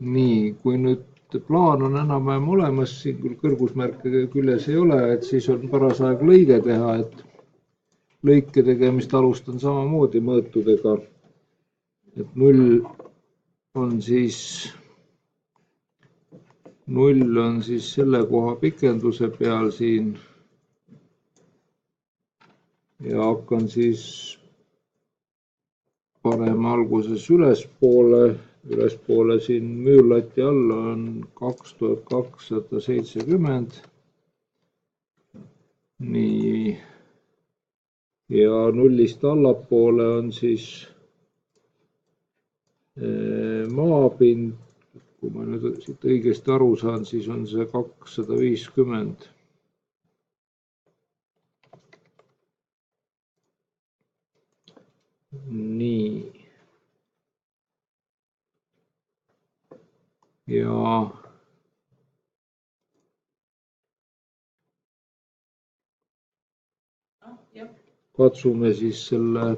Nii, kui nüüd plaan on enam-vähem olemas, siin küll kõrgusmärke küljes ei ole, et siis on paras aeg lõige teha, et lõike tegemist alustan samamoodi mõõtudega. Et 0 on siis selle koha pikenduse peal siin ja hakkan siis panema alguses ülespoole siin müürlati alla on 2270. Nii. Ja nullist allapoole on siis maapind, kui ma nüüd siit õigesti aru saan, siis on see 250. Nii. Ja katsume siis selle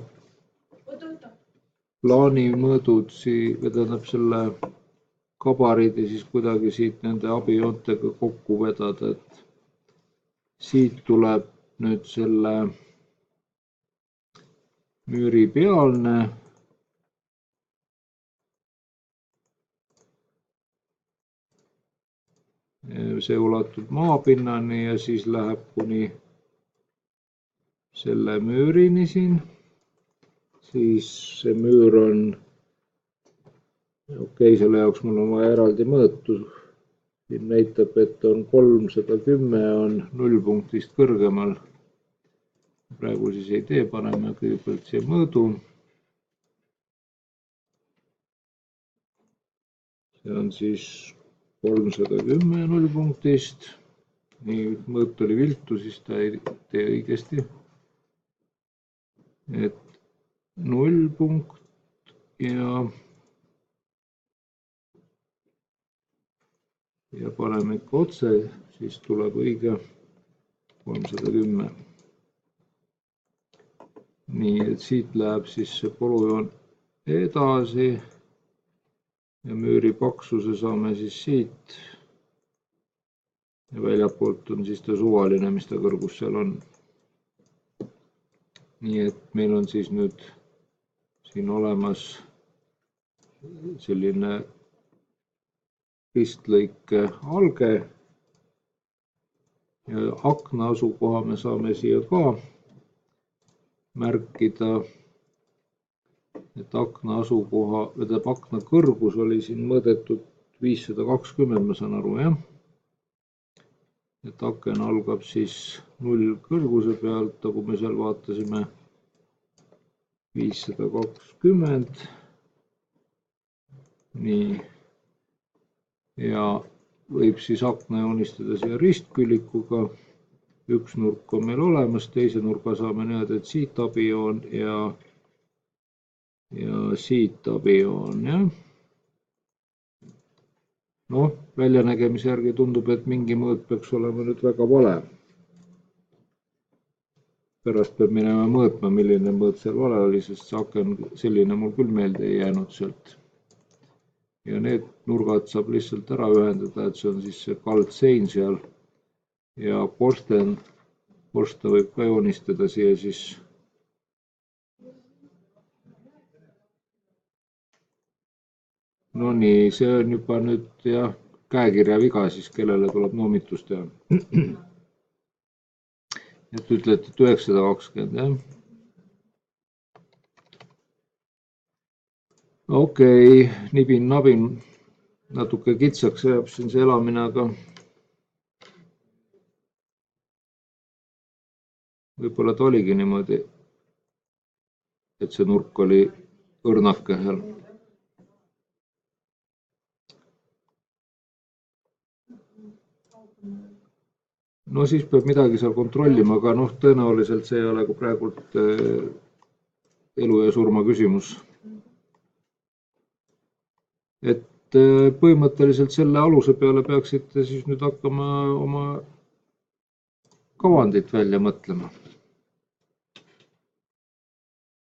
plaani mõõdud või tähendab selle kabariidi siis kuidagi siit nende abijoontega kokku vedada, et siit tuleb nüüd selle müüri pealne see ulatub maapinnani ja siis läheb kuni selle müürini siin, siis see müür on okei, selle jaoks mul on vaja eraldi mõõtu, siin näitab, et on 310 on nullpunktist kõrgemal, praegu siis ei tee, paneme kõigepealt siia mõõdu, see on siis 310 nullpunktist, nii mõõt oli viltu, siis ta ei tee õigesti, et 0 punkt ja paneme ikka otse, siis tuleb õige 310. Nii, et siit läheb siis see polujoon edasi ja müüri paksuse saame siis siit ja väljapoolt on siis ta suvaline, mis ta kõrgus seal on. Nii et meil on siis nüüd siin olemas selline ristlõike alge ja akna asukoha me saame siia ka märkida, et akna asukoha, tähendab akna kõrgus oli siin mõõdetud 520, ma saan aru, jah? Et aken algab siis 0 kõrguse pealt, nagu me seal vaatasime, 520. Nii. Ja võib siis akna joonistada siia ristkülikuga. Üks nurk on meil olemas, teise nurga saame niimoodi, et siit abijoon ja siit abijoon, jah. Noh, väljanägemise järgi tundub, et mingi mõõt peaks olema nüüd väga vale. Pärast peab minema mõõtma, milline mõõt seal vale oli, sest see aken selline mul küll meelde ei jäänud sealt. Ja need nurgad saab lihtsalt ära ühendada, et see on siis see kaldsein seal ja korsten võib ka joonistada siia siis. No nii, see on juba nüüd jah, käekirja viga siis, kellele tuleb noomitust teha. Et ütlete, et 920, jah. Okei, nibin-nabin, natuke kitsaks jääb siin see elamine, aga võib-olla ta oligi niimoodi, et see nurk oli õrnake seal. No siis peab midagi seal kontrollima, aga noh, tõenäoliselt see ei ole praegult elu ja surma küsimus. Et põhimõtteliselt selle aluse peale peaksite siis nüüd hakkama oma kavandit välja mõtlema.